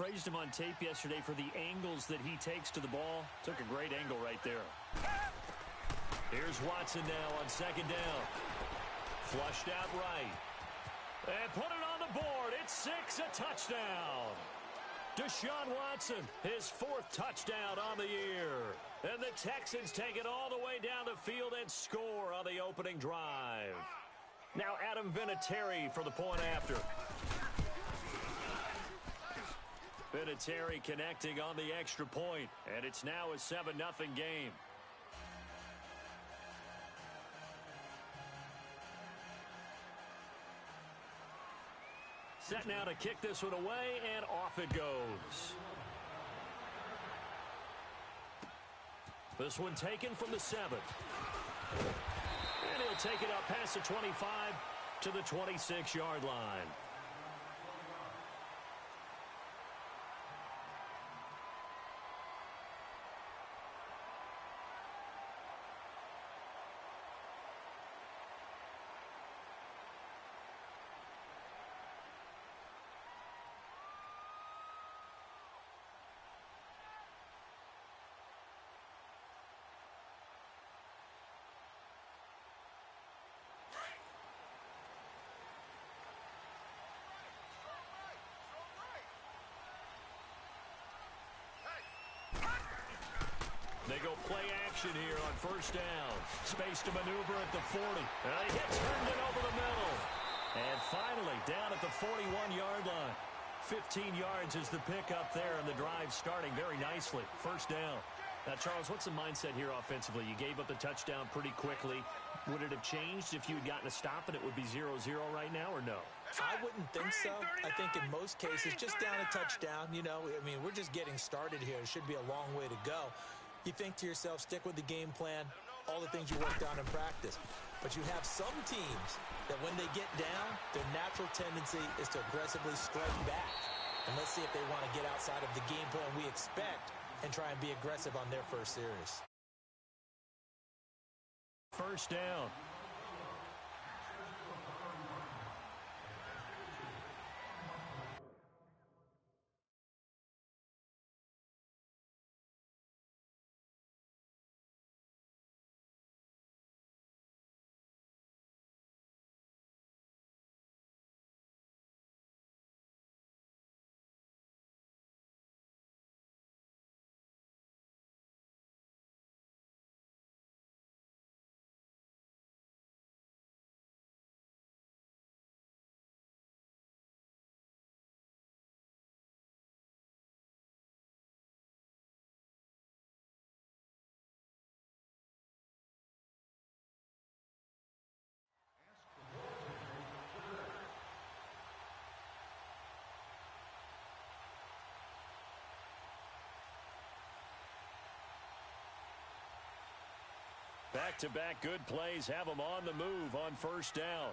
praised him on tape yesterday for the angles that he takes to the ball. Took a great angle right there. Here's Watson now on second down. Flushed out right. And put it on the board. It's 6, a touchdown. Deshaun Watson, his 4th touchdown on the year. And the Texans take it all the way down the field and score on the opening drive. Now Adam Vinatieri for the point after. Vinatieri connecting on the extra point, and it's now a 7-0 game. Set now to kick this one away, and off it goes. This one taken from the 7. And he'll take it up past the 25 to the 26-yard line. They go play action here on first down. Space to maneuver at the 40. And he turned it over the middle. And finally, down at the 41-yard line. 15 yards is the pickup there, and the drive starting very nicely. First down. Now, Charles, what's the mindset here offensively? You gave up the touchdown pretty quickly. Would it have changed if you had gotten a stop and it would be 0-0 right now, or no? I wouldn't think so. I think in most cases, just down a touchdown, you know, I mean, we're just getting started here. It should be a long way to go. You think to yourself, stick with the game plan, all the things you worked on in practice. But you have some teams that when they get down, their natural tendency is to aggressively strike back. And let's see if they want to get outside of the game plan we expect and try and be aggressive on their first series. First down. Back-to-back good plays have them on the move on first down.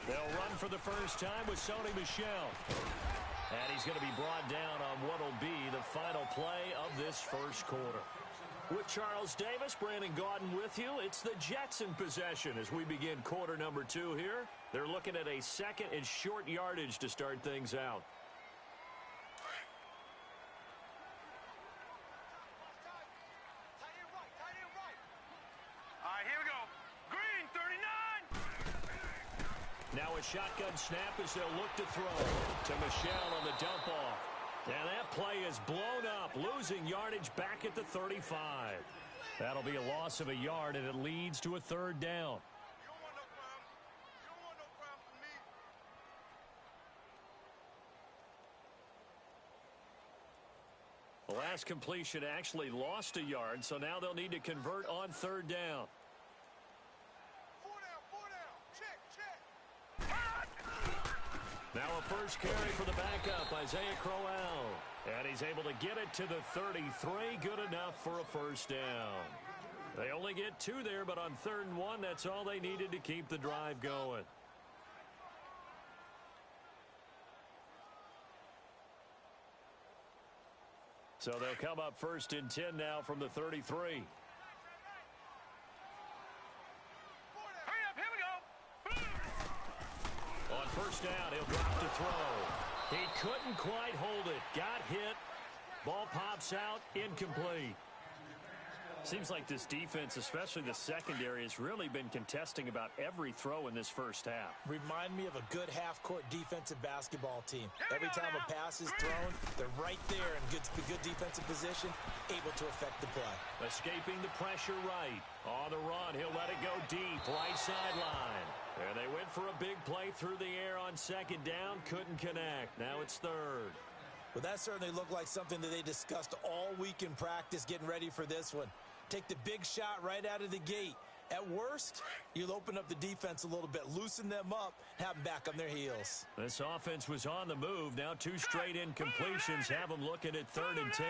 They'll run for the first time with Sony Michel. And he's going to be brought down on what will be the final play of this first quarter. With Charles Davis, Brandon Gaudin with you. It's the Jets in possession as we begin quarter number 2 here. They're looking at a second and short yardage to start things out. Now a shotgun snap as they'll look to throw to Michel on the dump off. And that play is blown up, losing yardage back at the 35. That'll be a loss of a yard, and it leads to a third down. The last completion actually lost a yard, so now they'll need to convert on third down. Now a first carry for the backup, Isaiah Crowell. And he's able to get it to the 33. Good enough for a first down. They only get 2 there, but on 3rd and 1, that's all they needed to keep the drive going. So they'll come up 1st and 10 now from the 33. first down. He'll drop to throw. He couldn't quite hold it. Got hit. Ball pops out. Incomplete. Seems like this defense, especially the secondary, has really been contesting about every throw in this first half. Remind me of a good half-court defensive basketball team. Every time a pass is thrown, they're right there in good defensive position, able to affect the play. Escaping the pressure right. On the run, he'll let it go deep, right sideline. And they went for a big play through the air on second down, couldn't connect. Now it's third. Well, that certainly looked like something that they discussed all week in practice getting ready for this one. Take the big shot right out of the gate. At worst, you'll open up the defense a little bit, loosen them up, have them back on their heels. This offense was on the move. Now 2 straight incompletions have them looking at 3rd and 10.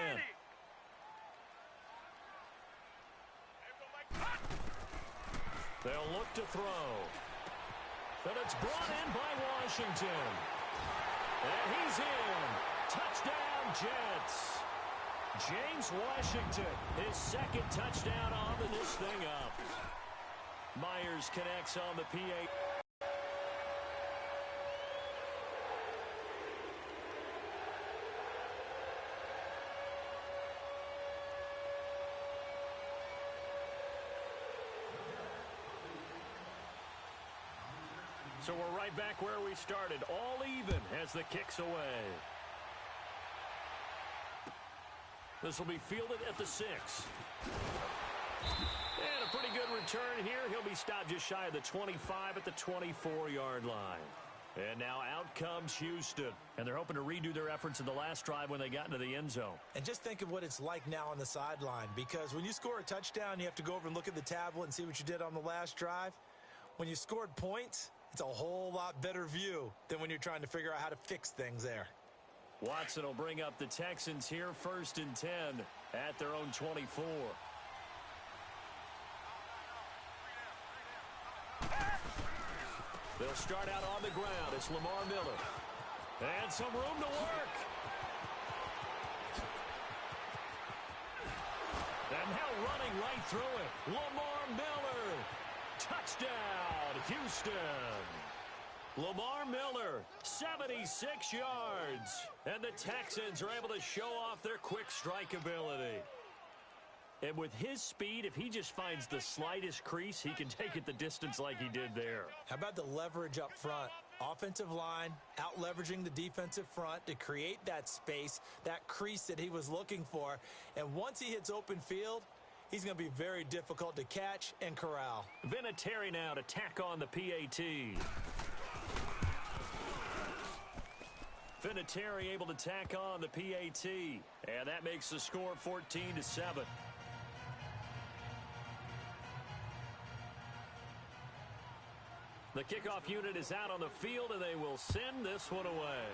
They'll look to throw. But it's brought in by Washington. And he's in. Touchdown, Jets. James Washington, his 2nd touchdown on to this thing up. Myers connects on the PA. So we're right back where we started, all even as the kick's away. This will be fielded at the 6. And a pretty good return here. He'll be stopped just shy of the 25 at the 24-yard line. And now out comes Houston. And they're hoping to redo their efforts in the last drive when they got into the end zone. And just think of what it's like now on the sideline. Because when you score a touchdown, you have to go over and look at the tablet and see what you did on the last drive. When you scored points, it's a whole lot better view than when you're trying to figure out how to fix things there. Watson will bring up the Texans here, 1st and 10 at their own 24. They'll start out on the ground. It's Lamar Miller. And some room to work. And now running right through it. Lamar Miller. Touchdown, Houston. Lamar Miller, 76 yards. And the Texans are able to show off their quick strike ability. And with his speed, if he just finds the slightest crease, he can take it the distance like he did there. How about the leverage up front? Offensive line, out-leveraging the defensive front to create that space, that crease that he was looking for. And once he hits open field, he's going to be very difficult to catch and corral. Vinatieri now to tack on the PAT. Vinatieri able to tack on the PAT. And that makes the score 14-7. The kickoff unit is out on the field, and they will send this one away.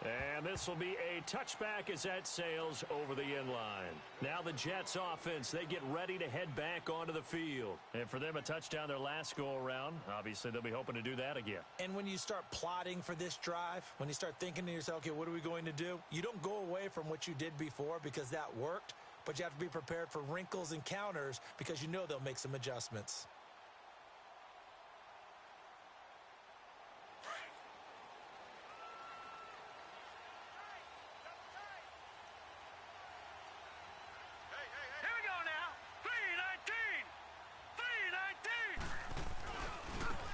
And this will be a touchback as that sails over the end line. Now the Jets offense, they get ready to head back onto the field. And for them, a touchdown their last go-around. Obviously, they'll be hoping to do that again. And when you start plotting for this drive, when you start thinking to yourself, okay, what are we going to do? You don't go away from what you did before because that worked, but you have to be prepared for wrinkles and counters because you know they'll make some adjustments.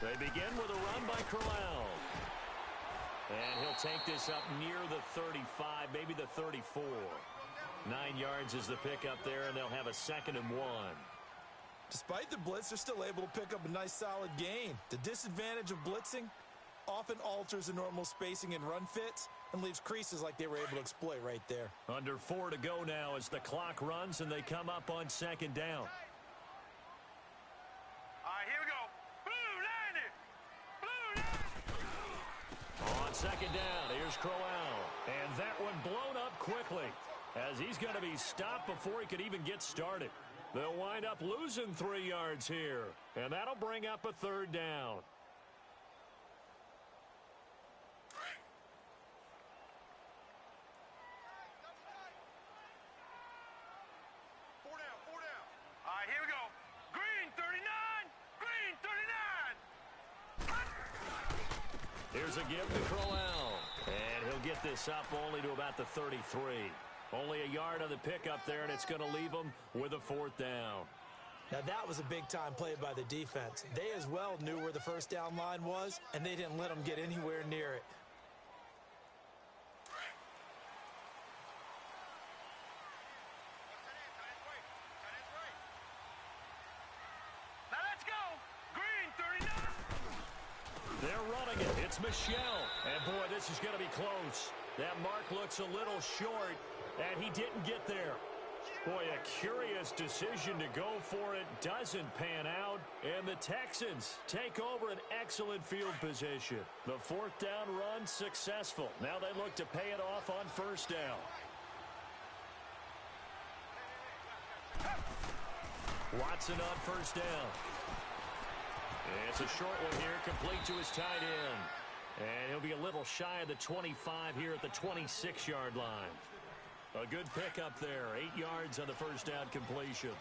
They begin with a run by Crowell. And he'll take this up near the 35, maybe the 34. 9 yards is the pickup there, and they'll have a 2nd and 1. Despite the blitz, they're still able to pick up a nice solid gain. The disadvantage of blitzing often alters the normal spacing and run fits and leaves creases like they were able to exploit right there. Under 4 to go now as the clock runs and they come up on 2nd down. All right, here we go. Blue 90. On 2nd down, here's Crowell. And that one blown up quickly as he's going to be stopped before he could even get started. They'll wind up losing 3 yards here, and that'll bring up a 3rd down. Four down. All right, here we go. Green 39. Green 39. Here's a give to Crowell. And he'll get this up only to about the 33. Only a yard on the pickup there, and it's going to leave him with a 4th down. Now, that was a big-time play by the defense. They as well knew where the first down line was, and they didn't let them get anywhere near it. Now let's go. Green, 39. They're running it. It's Michelle. And, boy, this is going to be close. That mark looks a little short, and he didn't get there. Boy, a curious decision to go for it doesn't pan out, and the Texans take over an excellent field position. The 4th down run successful. Now they look to pay it off on 1st down. Watson on 1st down. It's a short one here, complete to his tight end. And he'll be a little shy of the 25 here at the 26-yard line. A good pickup there, 8 yards on the 1st down completion.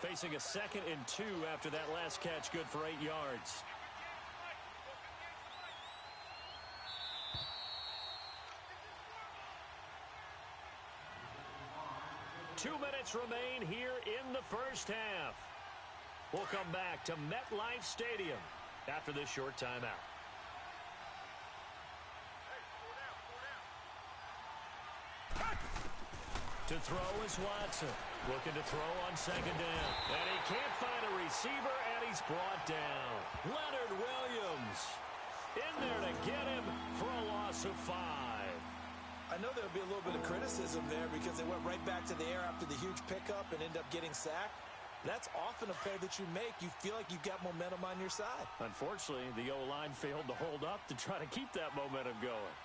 Facing a 2nd and 2 after that last catch, good for 8 yards. Two minutes remain here in the 1st half. We'll come back to MetLife Stadium after this short timeout. To throw is Watson. Looking to throw on 2nd down. And he can't find a receiver, and he's brought down. Leonard Williams in there to get him for a loss of 5. I know there'll be a little bit of criticism there because they went right back to the air after the huge pickup and end up getting sacked. That's often a play that you make. You feel like you've got momentum on your side. Unfortunately, the O-line failed to hold up to try to keep that momentum going.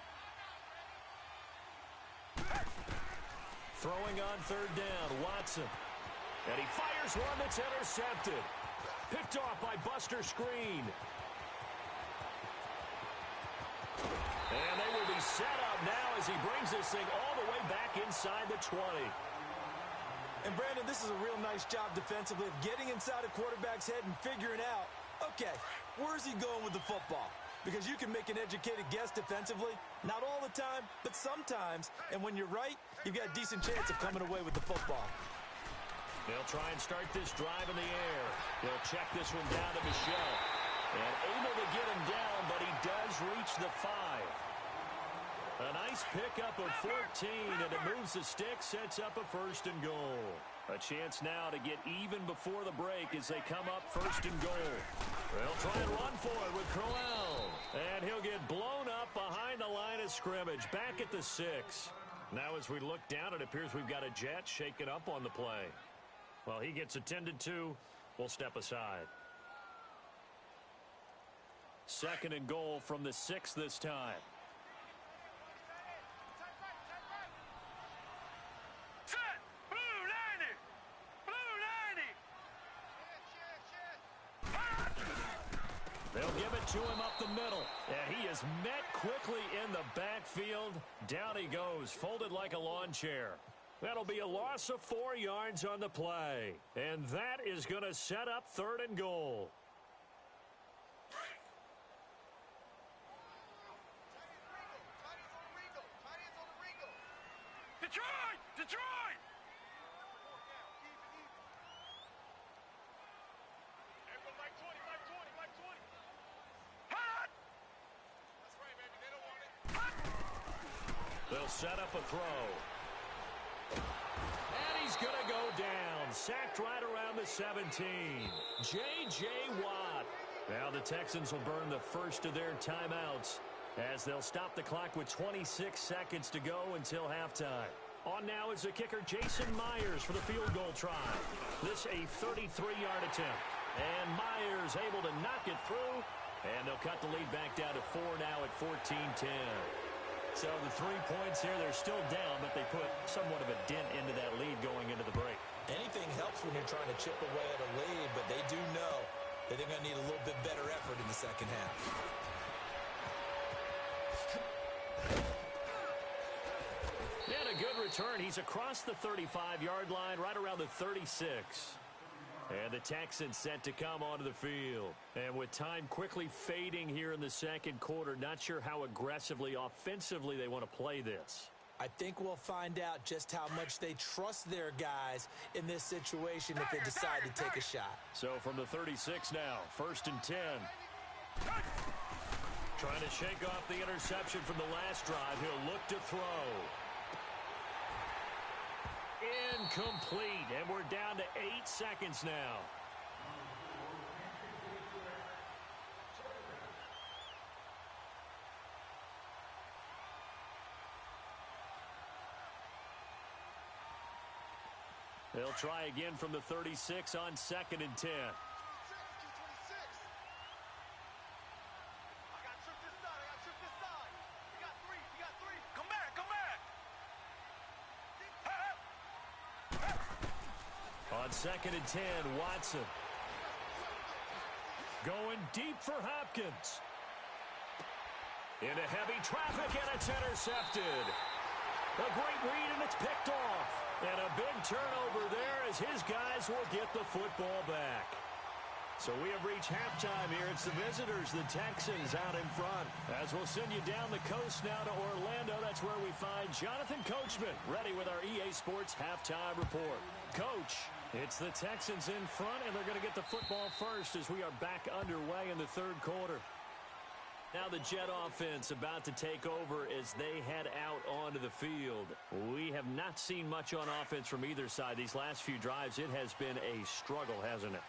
Throwing on 3rd down, Watson. And he fires one that's intercepted. Picked off by Buster Screen. And they will be set up now as he brings this thing all the way back inside the 20. And, Brandon, this is a real nice job defensively of getting inside a quarterback's head and figuring out, okay, where's he going with the football? Because you can make an educated guess defensively. Not all the time, but sometimes. And when you're right, you've got a decent chance of coming away with the football. They'll try and start this drive in the air. They'll check this one down to Michelle. And able to get him down, but he does reach the 5. A nice pickup of 14, and it moves the stick, sets up a 1st and goal. A chance now to get even before the break as they come up 1st and goal. They'll try and run for it with Crowell. And he'll get blown up behind the line of scrimmage, back at the 6. Now as we look down, it appears we've got a Jet shaken up on the play. Well, he gets attended to. We'll step aside. 2nd and goal from the 6 this time. They'll give it to him up the middle. And he is met quickly in the backfield. Down he goes, folded like a lawn chair. That'll be a loss of 4 yards on the play. And that is going to set up 3rd and goal. Detroit! Detroit! They'll set up a throw. And he's going to go down. Sacked right around the 17. J.J. Watt. Now the Texans will burn the first of their timeouts as they'll stop the clock with 26 seconds to go until halftime. On now is the kicker Jason Myers for the field goal try. This a 33-yard attempt. And Myers able to knock it through. And they'll cut the lead back down to 4 now at 14-10. So the 3 points here, they're still down, but they put somewhat of a dent into that lead going into the break. Anything helps when you're trying to chip away at a lead, but they do know that they're going to need a little bit better effort in the second half. And a good return. He's across the 35-yard line, right around the 36. And the Texans set to come onto the field. And with time quickly fading here in the second quarter, not sure how aggressively, offensively they want to play this. I think we'll find out just how much they trust their guys in this situation if they decide to take a shot. So from the 36 now, 1st and 10. Trying to shake off the interception from the last drive. He'll look to throw. Incomplete, and we're down to 8 seconds now. They'll try again from the 36 on 2nd and 10. On 2nd and 10, Watson. Going deep for Hopkins. Into heavy traffic, and it's intercepted. A great read, and it's picked off. And a big turnover there as his guys will get the football back. So we have reached halftime here. It's the visitors, the Texans, out in front. As we'll send you down the coast now to Orlando, that's where we find Jonathan Coachman, ready with our EA Sports halftime report. Coach, it's the Texans in front, and they're going to get the football first as we are back underway in the third quarter. Now the Jet offense about to take over as they head out onto the field. We have not seen much on offense from either side. These last few drives, it has been a struggle, hasn't it?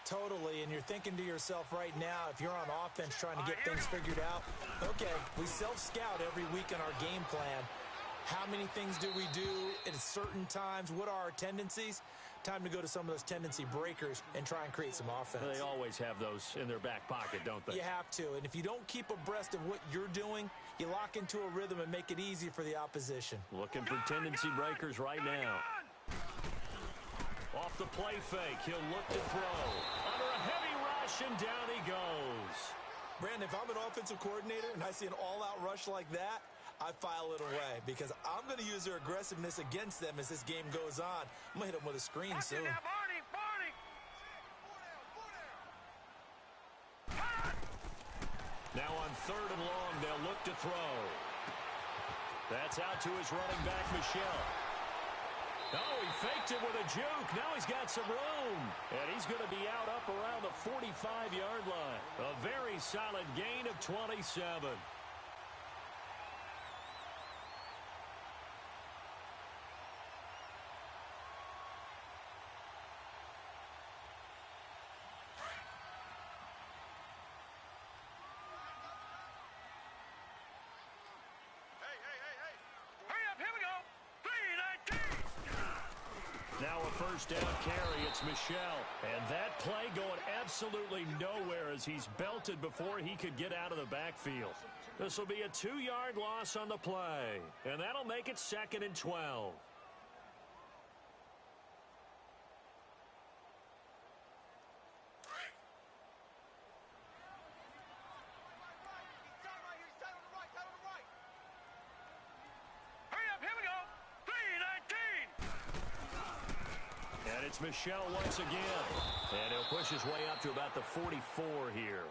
Totally, and you're thinking to yourself right now, if you're on offense trying to get things figured out, okay, we self-scout every week in our game plan. How many things do we do at certain times? What are our tendencies? Time to go to some of those tendency breakers and try and create some offense. They always have those in their back pocket, don't they? You have to, and if you don't keep abreast of what you're doing, you lock into a rhythm and make it easy for the opposition. Looking for tendency breakers right now. Off the play fake, he'll look to throw. Under a heavy rush, and down he goes. Brandon, if I'm an offensive coordinator and I see an all-out rush like that, I file it away because I'm going to use their aggressiveness against them as this game goes on. I'm going to hit them with a screen soon. Now on 3rd and long, they'll look to throw. That's out to his running back, Michelle. Oh, he faked it with a juke. Now he's got some room. And he's going to be out up around the 45-yard line. A very solid gain of 27. Now a first down carry, it's Michelle. And that play going absolutely nowhere as he's belted before he could get out of the backfield. This will be a 2-yard loss on the play. And that'll make it 2nd and 12. It's Michelle once again. And he'll push his way up to about the 44 here.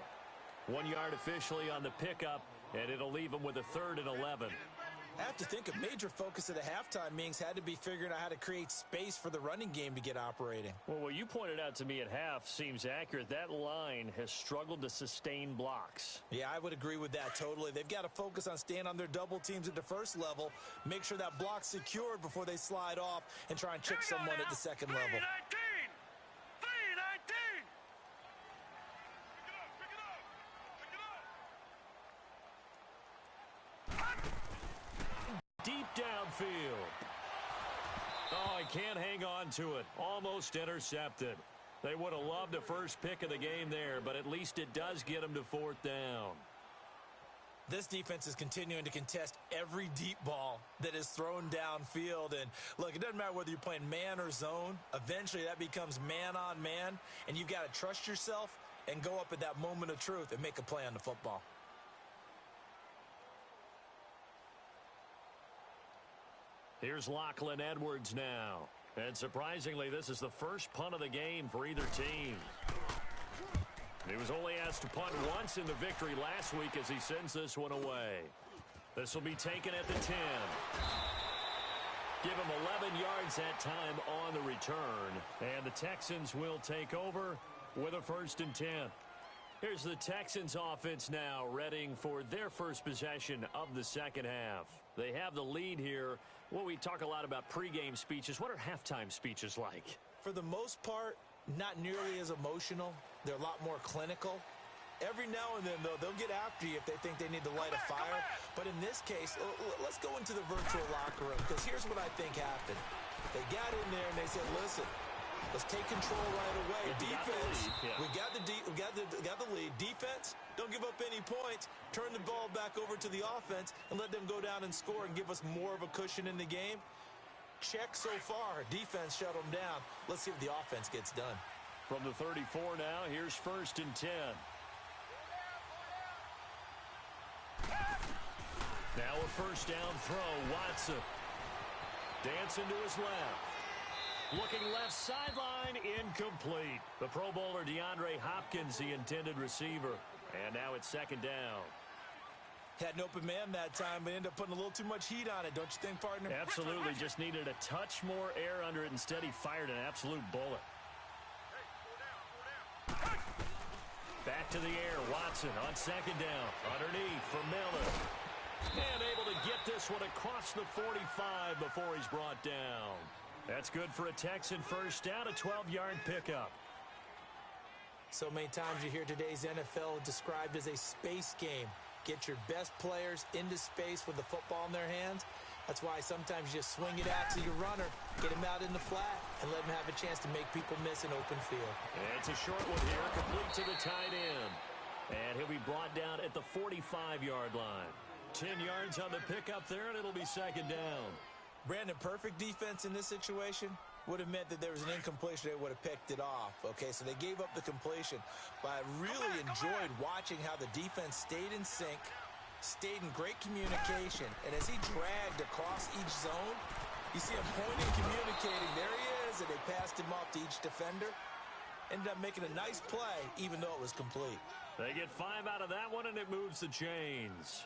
1 yard officially on the pickup, and it'll leave him with a 3rd and 11. I have to think a major focus of the halftime meetings had to be figuring out how to create space for the running game to get operating. Well, what you pointed out to me at half seems accurate. That line has struggled to sustain blocks. Yeah, I would agree with that totally. They've got to focus on staying on their double teams at the first level, make sure that block's secured before they slide off and try and chip someone at the second level. Deep downfield. Oh, he can't hang on to it. Almost intercepted. They would have loved the first pick of the game there, but at least it does get them to 4th down. This defense is continuing to contest every deep ball that is thrown downfield. And, look, it doesn't matter whether you're playing man or zone. Eventually, that becomes man-on-man, and you've got to trust yourself and go up at that moment of truth and make a play on the football. Here's Lachlan Edwards now. And surprisingly, this is the first punt of the game for either team. He was only asked to punt once in the victory last week as he sends this one away. This will be taken at the 10. Give him 11 yards that time on the return. And the Texans will take over with a 1st and 10. Here's the Texans offense now, readying for their first possession of the second half. They have the lead here. Well, we talk a lot about pregame speeches. What are halftime speeches like? For the most part, not nearly as emotional. They're a lot more clinical. Every now and then, though, they'll get after you if they think they need to light a fire. But in this case, let's go into the virtual locker room, because here's what I think happened. They got in there and they said, listen, let's take control right away. Defense, we got the lead. Defense, don't give up any points. Turn the ball back over to the offense and let them go down and score and give us more of a cushion in the game. Check so far. Defense shut them down. Let's see if the offense gets done. From the 34 now, here's 1st and 10. Now a first down throw. Watson dancing to his left. Looking left sideline, incomplete. The Pro Bowler DeAndre Hopkins, the intended receiver. And now it's 2nd down. Had an open man that time, but ended up putting a little too much heat on it, don't you think, partner? Absolutely. Just needed a touch more air under it. Instead, he fired an absolute bullet. Back to the air. Watson on 2nd down. Underneath for Miller. And able to get this one across the 45 before he's brought down. That's good for a Texan first down, a 12-yard pickup. So many times you hear today's NFL described as a space game. Get your best players into space with the football in their hands. That's why sometimes you just swing it out to your runner, get him out in the flat, and let him have a chance to make people miss an open field. And it's a short one here, complete to the tight end. And he'll be brought down at the 45-yard line. 10 yards on the pickup there, and it'll be 2nd down. Brandon, perfect defense in this situation would have meant that there was an incompletion. They would have picked it off. Okay, so they gave up the completion. But I really enjoyed watching how the defense stayed in sync, stayed in great communication. And as he dragged across each zone, you see him pointing, communicating. There he is, and they passed him off to each defender. Ended up making a nice play, even though it was complete. They get 5 out of that one, and it moves the chains.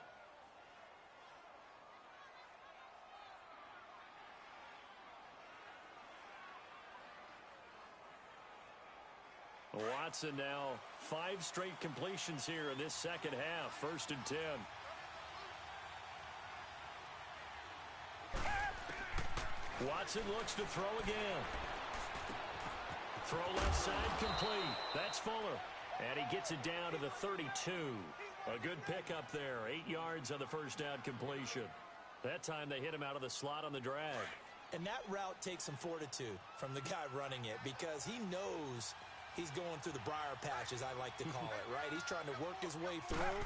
Watson now 5 straight completions here in this second half. 1st and 10. Watson looks to throw again. Throw left side complete. That's Fuller. And he gets it down to the 32. A good pickup there. 8 yards on the first down completion. That time they hit him out of the slot on the drag. And that route takes some fortitude from the guy running it, because he knows he's going through the briar patch, as I like to call it, right? He's trying to work his way through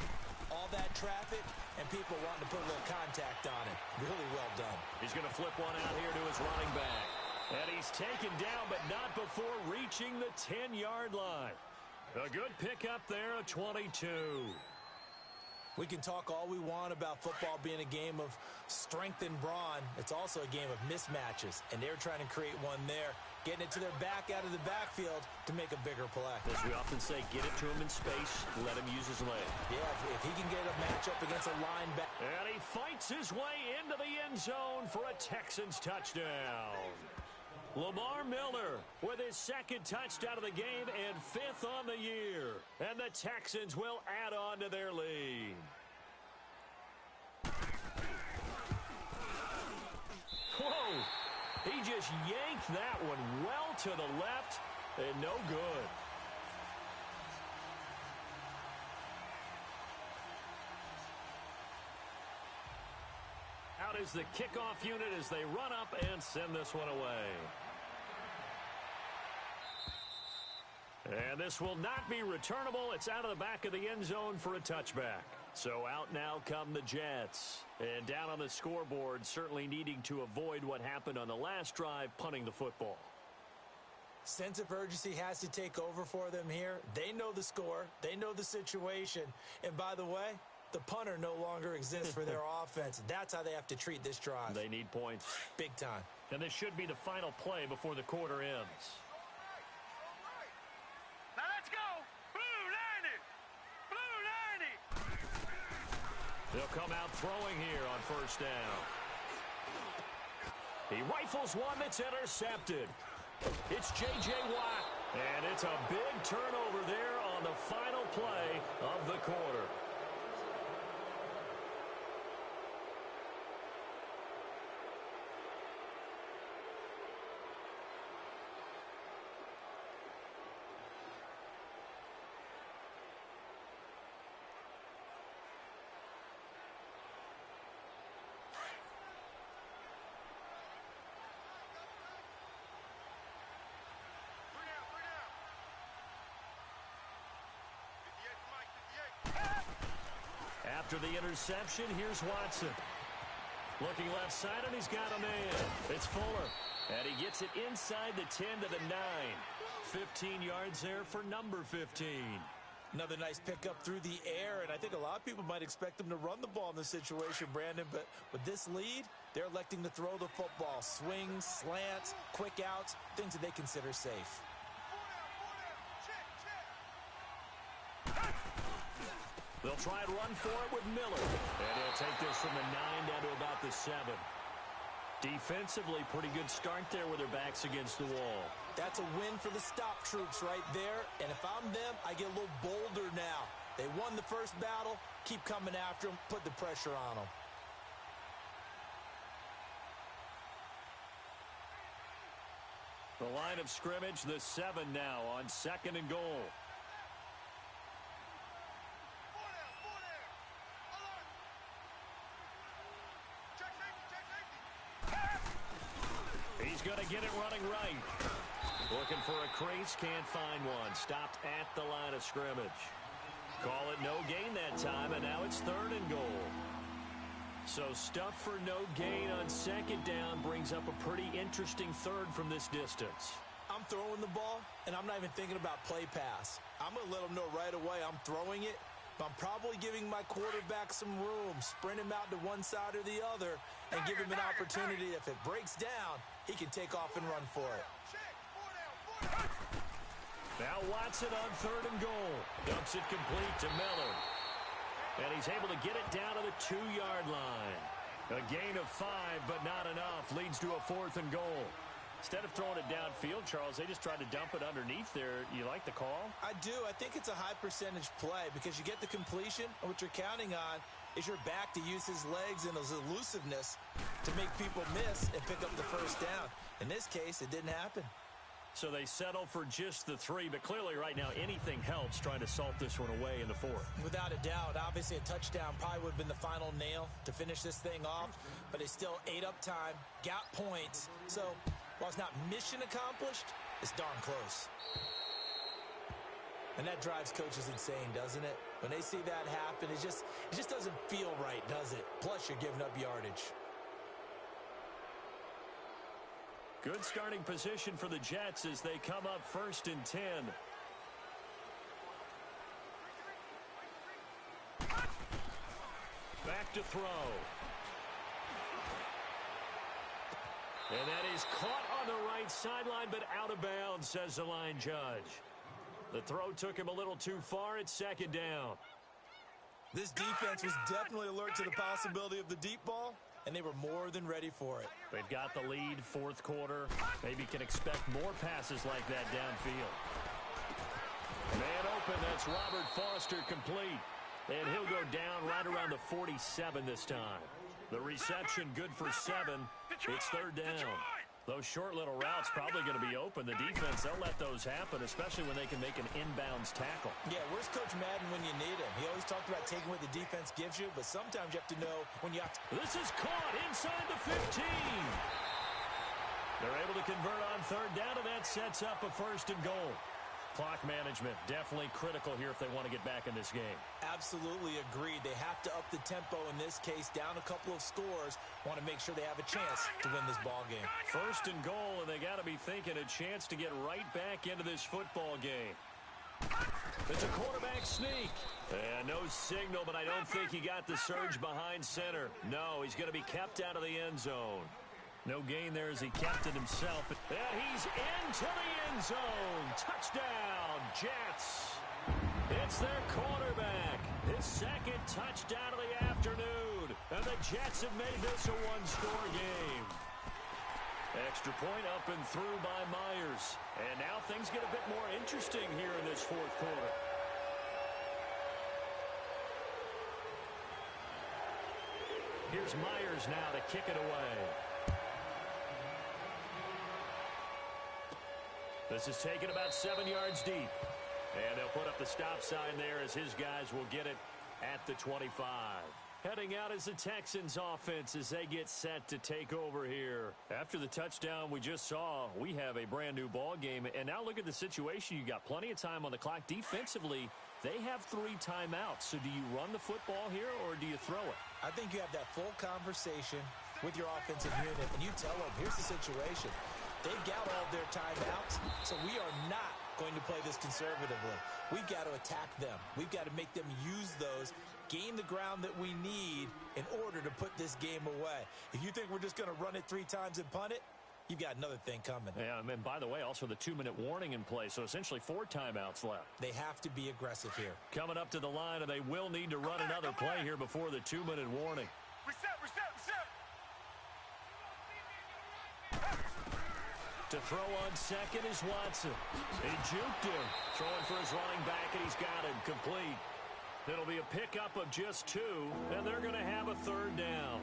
all that traffic, and people wanting to put a little contact on it. Really well done. He's going to flip one out here to his running back. And he's taken down, but not before reaching the 10-yard line. A good pickup there, a 22. We can talk all we want about football being a game of strength and brawn. It's also a game of mismatches, and they're trying to create one there, getting it to their back out of the backfield to make a bigger play. As we often say, get it to him in space, let him use his leg. Yeah, if he can get a matchup against a linebacker. And he fights his way into the end zone for a Texans touchdown. Lamar Miller with his 2nd touchdown of the game and 5th on the year. And the Texans will add on to their lead. Whoa! He just yanked that one well to the left and no good. Out is the kickoff unit as they run up and send this one away. And this will not be returnable. It's out of the back of the end zone for a touchback. So out now come the Jets. And down on the scoreboard, certainly needing to avoid what happened on the last drive, punting the football. Sense of urgency has to take over for them here. They know the score. They know the situation. And by the way, the punter no longer exists for their offense. That's how they have to treat this drive. They need points. Big time. And this should be the final play before the quarter ends. Now let's go. Blue 90. Blue 90. They'll come out throwing here on first down. He rifles one that's intercepted. It's J.J. Watt. And it's a big turnover there on the final play of the quarter. After the interception, here's Watson. Looking left side, and he's got a man. It's Fuller. And he gets it inside the 10 to the 9. 15 yards there for number 15. Another nice pickup through the air, and I think a lot of people might expect them to run the ball in this situation, Brandon, but with this lead, they're electing to throw the football. Swings, slants, quick outs, things that they consider safe. They'll try and run for it with Miller. And he'll take this from the 9 down to about the 7. Defensively, pretty good start there with their backs against the wall. That's a win for the stop troops right there. And if I'm them, I get a little bolder now. They won the first battle. Keep coming after them. Put the pressure on them. The line of scrimmage, the 7 now on 2nd and goal. He's going to get it running right. Looking for a crease, can't find one. Stopped at the line of scrimmage. Call it no gain that time, and now it's 3rd and goal. So stuff for no gain on 2nd down brings up a pretty interesting 3rd from this distance. I'm throwing the ball, and I'm not even thinking about play pass. I'm going to let them know right away I'm throwing it, but I'm probably giving my quarterback some room, sprint him out to one side or the other, and give him an opportunity. If it breaks down, he can take off and run for it. Now Watson on 3rd and goal. Dumps it complete to Miller. And he's able to get it down to the 2-yard line. A gain of 5, but not enough. Leads to a 4th and goal. Instead of throwing it downfield, Charles, they just tried to dump it underneath there. You like the call? I do. I think it's a high-percentage play because you get the completion, and what you're counting on is your back to use his legs and his elusiveness to make people miss and pick up the first down. In this case, it didn't happen. So they settle for just the 3, but clearly right now anything helps trying to salt this one away in the 4th. Without a doubt, obviously a touchdown probably would have been the final nail to finish this thing off, but they still ate up time, got points. So while it's not mission accomplished, it's darn close. And that drives coaches insane, doesn't it? When they see that happen, it just doesn't feel right, does it? Plus, you're giving up yardage. Good starting position for the Jets as they come up 1st and 10. Back to throw. And that is caught on the right sideline, but out of bounds, says the line judge. The throw took him a little too far. It's 2nd down. This defense was definitely alert to the possibility of the deep ball, and they were more than ready for it. They've got the lead, 4th quarter. Maybe can expect more passes like that downfield. Man open, that's Robert Foster complete. And he'll go down right around the 47 this time. The reception good for 7. It's 3rd down. Those short little routes probably going to be open. The defense, they'll let those happen, especially when they can make an inbounds tackle. Yeah, where's Coach Madden when you need him? He always talked about taking what the defense gives you, but sometimes you have to know when you have to. This is caught inside the 15. They're able to convert on 3rd down, and that sets up a 1st and goal. Clock management definitely critical here if they want to get back in this game. Absolutely agreed. They have to up the tempo in this case, down a couple of scores. Want to make sure they have a chance to win this ball game. 1st and goal, and they got to be thinking a chance to get right back into this football game. It's a quarterback sneak. And no signal, but I don't think he got the surge behind center. No, he's going to be kept out of the end zone. No gain there as he kept it himself. And he's into the end zone. Touchdown, Jets. It's their quarterback. His second touchdown of the afternoon. And the Jets have made this a one-score game. Extra point up and through by Myers. And now things get a bit more interesting here in this fourth quarter. Here's Myers now to kick it away. This is taken about 7 yards deep. And they'll put up the stop sign there as his guys will get it at the 25. Heading out is the Texans offense as they get set to take over here. After the touchdown we just saw, we have a brand new ball game. And now look at the situation. You got plenty of time on the clock. Defensively, they have 3 timeouts. So do you run the football here or do you throw it? I think you have that full conversation with your offensive unit, and you tell them, here's the situation. They've got all their timeouts, so we are not going to play this conservatively. We've got to attack them. We've got to make them use those, gain the ground that we need in order to put this game away. If you think we're just going to run it 3 times and punt it, you've got another thing coming. Yeah, and by the way, also the 2-minute warning in play, so essentially 4 timeouts left. They have to be aggressive here. Coming up to the line, and they will need to run another play here before the 2-minute warning. Reset. To throw on second is Watson. He juked him. Throwing for his running back, and he's got him complete. It'll be a pickup of just 2, and they're going to have a 3rd down.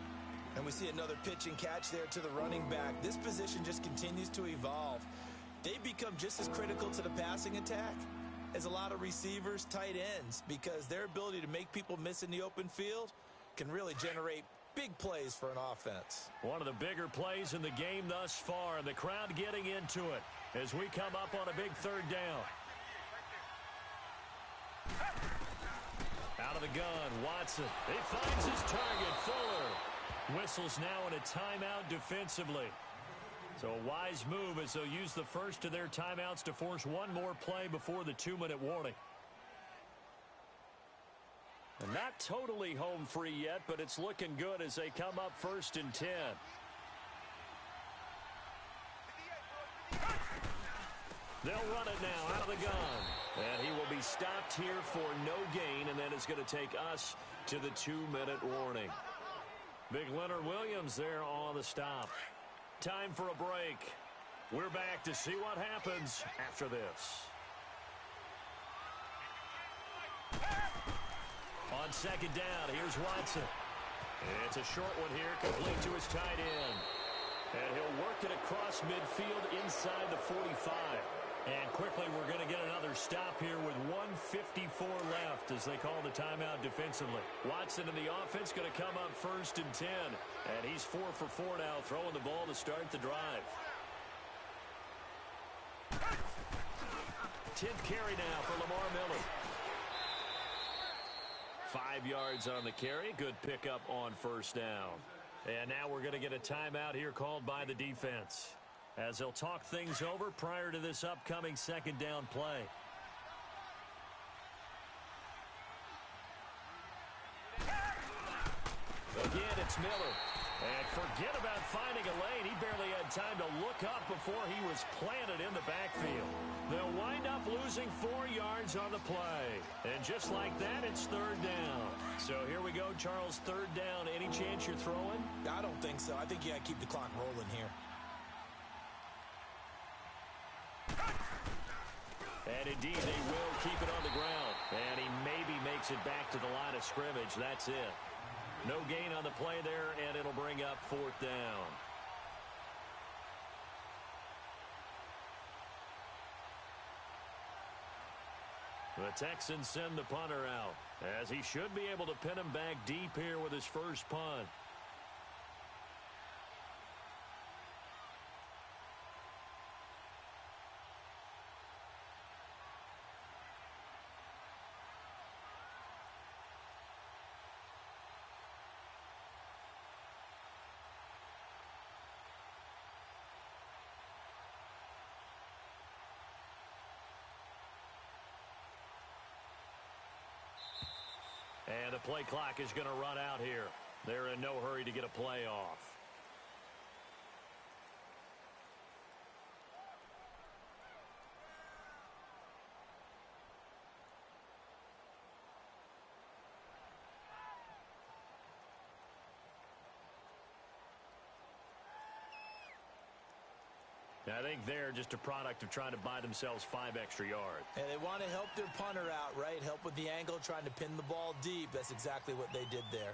And we see another pitch and catch there to the running back. This position just continues to evolve. They've become just as critical to the passing attack as a lot of receivers, tight ends, because their ability to make people miss in the open field can really generate big plays for an offense. One of the bigger plays in the game thus far, and the crowd getting into it as we come up on a big 3rd down. Out of the gun, Watson. He finds his target, Fuller. Whistles now in a timeout defensively. So a wise move as they'll use the first of their timeouts to force one more play before the 2-minute warning. And not totally home free yet, but it's looking good as they come up 1st and 10. They'll run it now out of the gun. And he will be stopped here for no gain, and then it's going to take us to the 2-minute warning. Big Leonard Williams there on the stop. Time for a break. We're back to see what happens after this. On 2nd down, here's Watson. It's a short one here, complete to his tight end. And he'll work it across midfield inside the 45. And quickly, we're going to get another stop here with 1:54 left as they call the timeout defensively. Watson in the offense going to come up 1st and 10. And he's 4 for 4 now, throwing the ball to start the drive. 10th carry now for Lamar Miller. 5 yards on the carry. Good pickup on 1st down. And now we're going to get a timeout here called by the defense as they'll talk things over prior to this upcoming 2nd down play. Again, it's Miller. And forget about finding a lane. He barely had time to look up before he was planted in the backfield. They'll wind up losing 4 yards on the play. And just like that, it's 3rd down. So here we go, Charles, 3rd down. Any chance you're throwing? I don't think so. I think you got to keep the clock rolling here. And indeed, they will keep it on the ground. And he maybe makes it back to the line of scrimmage. That's it. No gain on the play there, and it'll bring up 4th down. The Texans send the punter out, as he should be able to pin him back deep here with his first punt. And the play clock is going to run out here. They're in no hurry to get a play off. I think they're just a product of trying to buy themselves 5 extra yards. And they want to help their punter out, right? Help with the angle, trying to pin the ball deep. That's exactly what they did there.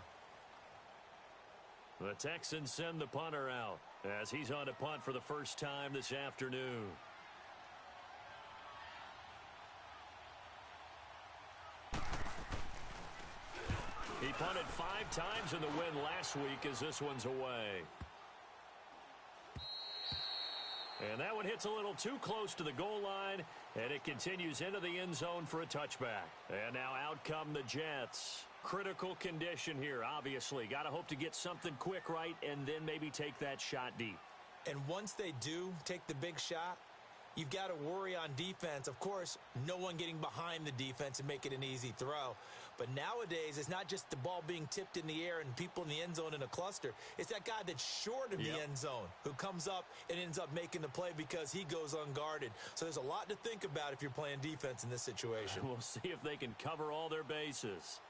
The Texans send the punter out as he's on to punt for the first time this afternoon. He punted 5 times in the win last week as this one's away. And that one hits a little too close to the goal line, and it continues into the end zone for a touchback. And now out come the Jets. Critical condition here, obviously. Got to hope to get something quick right and then maybe take that shot deep. And once they do take the big shot, you've got to worry on defense. Of course, no one getting behind the defense and make it an easy throw. But nowadays, it's not just the ball being tipped in the air and people in the end zone in a cluster. It's that guy that's short of the end zone who comes up and ends up making the play because he goes unguarded. So there's a lot to think about if you're playing defense in this situation. We'll see if they can cover all their bases.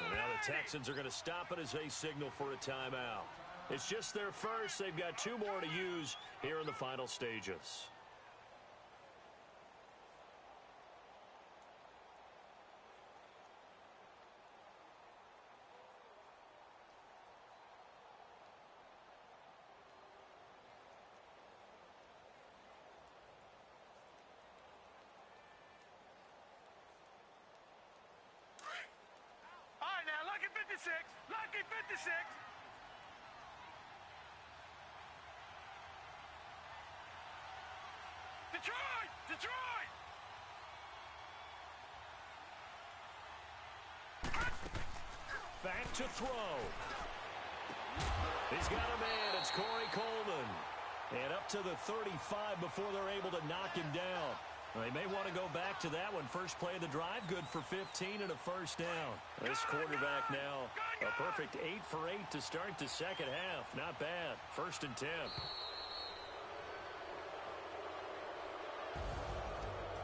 And now the Texans are going to stop it as they signal for a timeout. It's just their first. They've got 2 more to use here in the final stages. All right, now, lucky 56. Lucky 56. Detroit! Detroit! Back to throw. He's got a man. It's Corey Coleman. And up to the 35 before they're able to knock him down. They may want to go back to that one. First play of the drive, good for 15 and a first down. This quarterback now, a perfect 8 for 8 to start the second half. Not bad. 1st and 10.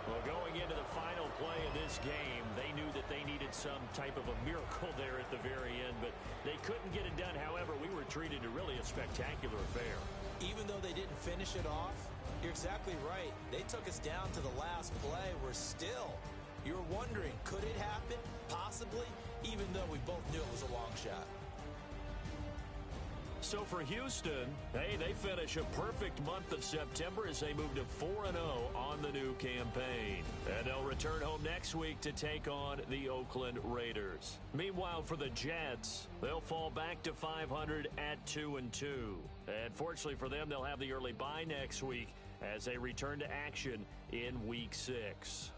Well, going into the final play of this game, they knew that they needed some type of a miracle there at the very end, but they couldn't get it done. However, we were treated to really a spectacular affair. Even though they didn't finish it off, you're exactly right. They took us down to the last play. We're still, you're wondering, could it happen? Possibly, even though we both knew it was a long shot. So for Houston, hey, they finish a perfect month of September as they move to 4-0 on the new campaign. And they'll return home next week to take on the Oakland Raiders. Meanwhile, for the Jets, they'll fall back to 500 at 2-2. And fortunately for them, they'll have the early bye next week as they return to action in Week 6.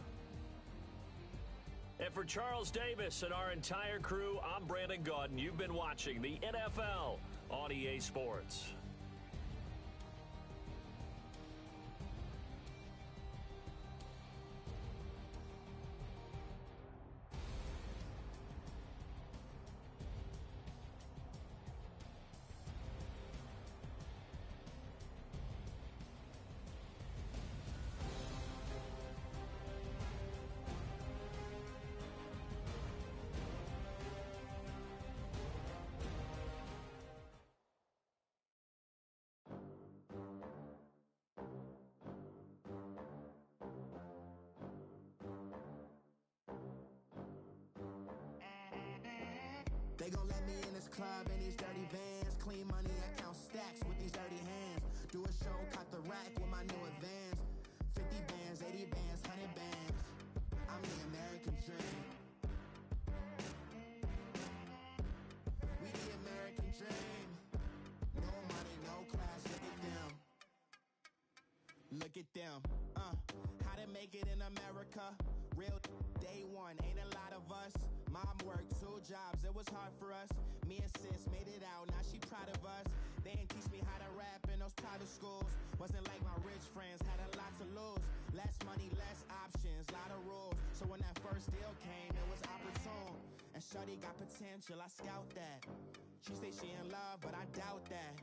And for Charles Davis and our entire crew, I'm Brandon Gaudin. You've been watching the NFL on EA Sports. They gon' let me in this club in these dirty vans. Clean money, I count stacks with these dirty hands. Do a show, caught the rack with my new advance. 50 bands, 80 bands, 100 bands. I'm the American dream. We the American dream. No money, no class, look at them. Look at them, how to make it in America. Real day one, ain't a lot of us. Mom worked 2 jobs, it was hard for us. Me and sis made it out, now she proud of us. They didn't teach me how to rap in those private schools. Wasn't like my rich friends, had a lot to lose. Less money, less options, lot of rules. So when that first deal came, it was opportune. And shorty got potential, I scout that. She say she in love, but I doubt that.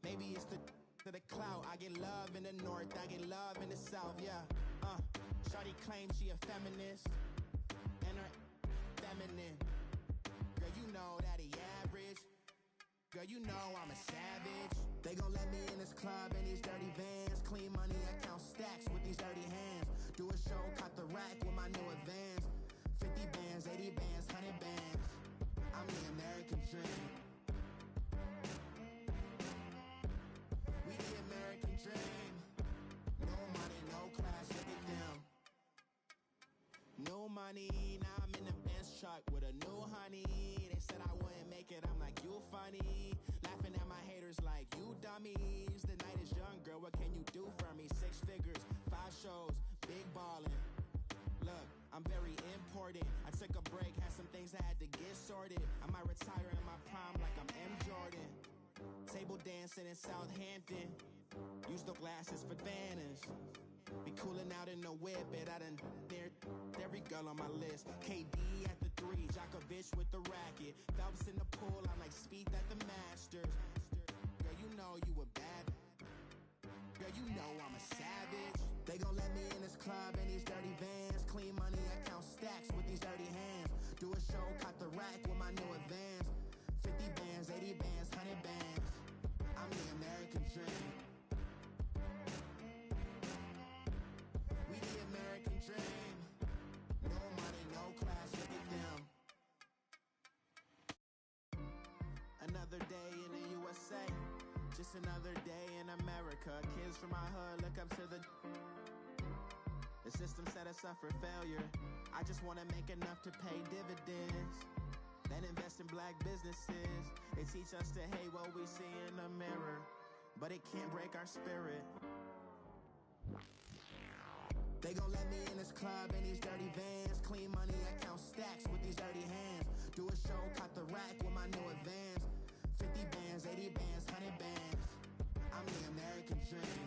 Maybe it's the clout. I get love in the north, I get love in the south, yeah. Shorty claims she a feminist. And her feminine. Girl, you know that he average. Girl, you know I'm a savage. They gon' let me in this club in these dirty vans. Clean money, I count stacks with these dirty hands. Do a show, cop the rack with my new advance. 50 bands, 80 bands, 100 bands. I'm the American dream. We the American dream. No money, no class, look at them. No money, now I'm in the Benz truck with a new honey. They said I wouldn't make it, I'm like, you funny. Laughing at my haters like, you dummies. The night is young, girl, what can you do for me? 6 figures, 5 shows, big ballin'. Look, I'm very important. I took a break, had some things I had to get sorted. I might retire in my prime like I'm M. Jordan. Table dancing in Southampton. Use the glasses for Vanish. Be coolin' out in the whip, but I done near every girl on my list. KD at the 3, Djokovic with the racket. Phelps in the pool, I'm like Speed at the Masters. Girl, you know you a bad. Girl, you know I'm a savage. They gon' let me in this club in these dirty vans. Clean money, I count stacks with these dirty hands. Do a show, cop the rack with my new advance. 50 bands, 80 bands, 100 bands. I'm the American dream. We the American dream. No money, no class, look at them. Another day in the USA. Just another day in America. Kids from my hood look up to the system set us up for failure. I just wanna make enough to pay dividends, then invest in black businesses. They teach us to hate what we see in the mirror, but it can't break our spirit. They gon' let me in this club in these dirty vans. Clean money, I count stacks with these dirty hands. Do a show, cop the rack with my new advance. 50 bands, 80 bands, 100 bands. I'm the American dream.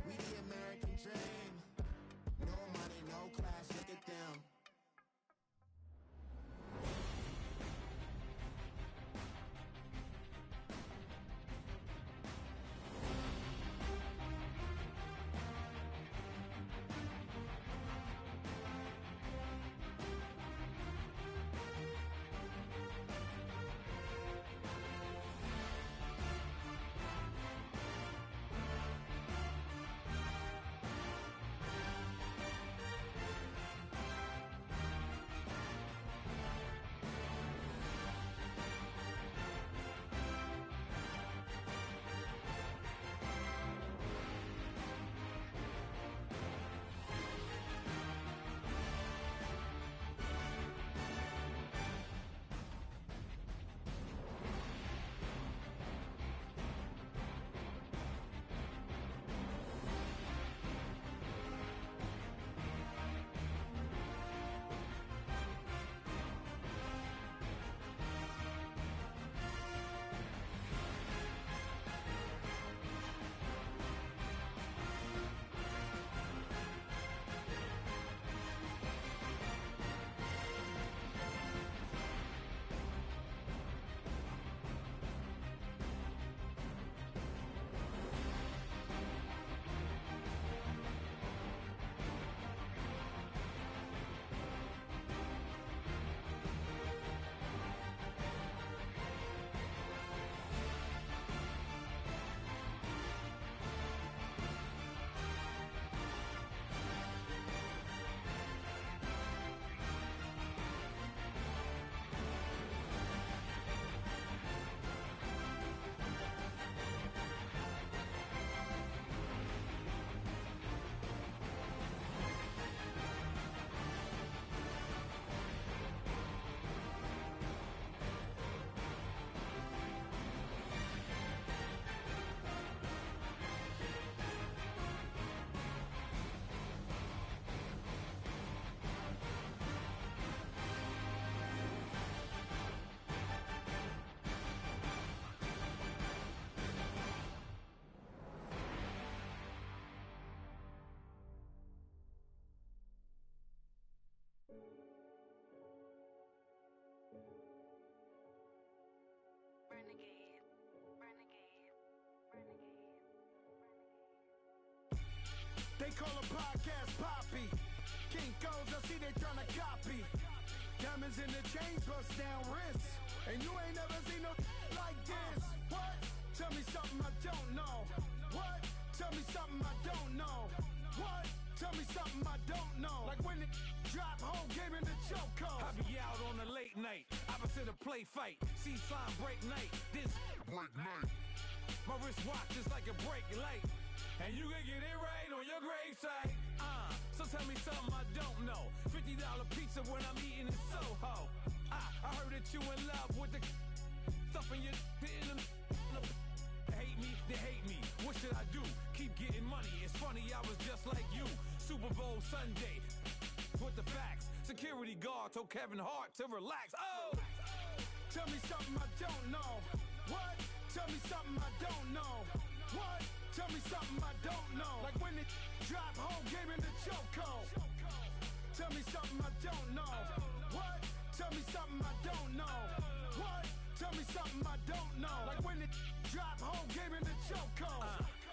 We the American dream. No money, no class, look at them. They call a podcast Poppy. Kinkos, I see they tryna copy. Diamonds in the chains, bust down wrists. And you ain't never seen no like this. What? Tell me something I don't know. What? Tell me something I don't know. What? Tell me something I don't know. Like when it drop, whole game in the chokehold. I be out on a late night, opposite a play fight. See sign break night, this break night. My wristwatch is like a break light, and you can get it right on your gravesite. So tell me something I don't know. $50 pizza when I'm eating in Soho. I heard that you in love with the stuff in your in the hate me, they hate me. What should I do? Keep getting money. It's funny, I was just like you. Super Bowl Sunday, with the facts. Security guard told Kevin Hart to relax. Oh! Tell me something I don't know. What? Tell me something I don't know. What? Tell me something I don't know. Like when it drop, whole game in the chokehold. Tell me something I don't know. What? Tell me something I don't know. What? Tell me something I don't know. Like when it drop, whole game in the chokehold.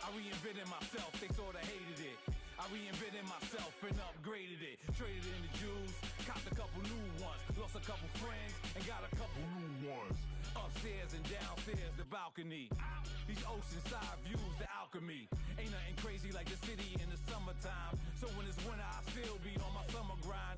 I reinvented myself, they sorta hated it. I reinvented myself and upgraded it. Traded in the Jews, copped a couple new ones. Lost a couple friends and got a couple new ones. Upstairs and downstairs, the balcony. These oceanside views, the alchemy. Ain't nothing crazy like the city in the summertime. So when it's winter, I still be on my summer grind.